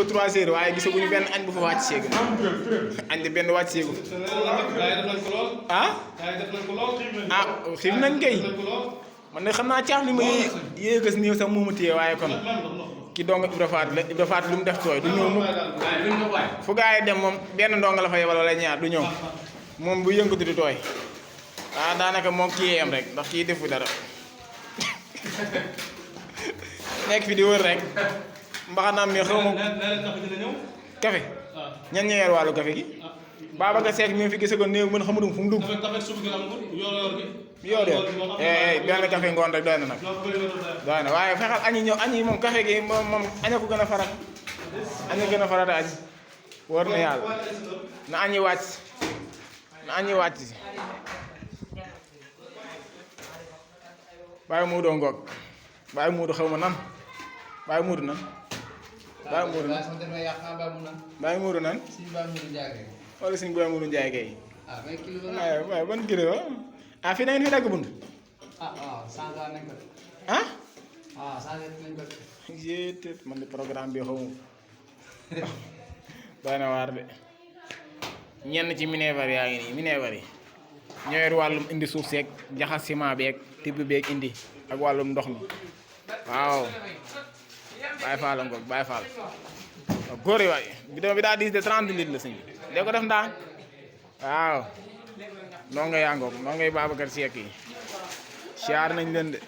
ba 3 heures waaye gisaguñu benn añ bu fa wàcc seegu añ de benn wàcc seegu ah ah xiif nañ kay man de xam naa caaf li ma yéegas néew sax moomu téye waaye kon ki dong Ibra Faat la Ibra Faat lu mu def tooy du ñëw mukk fu gaa yi dem moom benn ndong la fa yebal wala ñaar du ñëw moom bu yëngatu di tooy ah daanaka moom kii yem rek ndax kii defu dara nekk fi di wër rek mbaxanaam mi xaw ma café ñan ñeer wàllu café gi Babacar Seck mi fi gisagoon néew mën xamutum fu mu dugg yoo de benn café ngoon rek doy na nag doy na waaye fexeel añi ñëw añi moom café gi moom aña ko gën a faral aña gën a farata añ wër na yàlla na añi wàcc Baye Modou ngoog Baye Modou xaw ma nan Baye Modou nan Baye Modou nan wala suñu Baye Modou Ndiaye kay waaye ban kilo ah fii da ngeen fi dagg bunt ah jéetéet man de programme bi xaw ma doy na waar de ñenn ci mineebar yaa ngi nii mineebar yi ñoo yor wàllum indi suuf seeg jaxas ciment beeg tibb beeg indi ak wàllum ndox mi waaw Baye Fall la ngoog Baye Fall góor yi waay bidon bi daa diis de 30 litres la sëñ bi dee ko def ndànk waaw noo nga yaa ngoog noo ngay Babacar Seck yi siyaar nañ leen de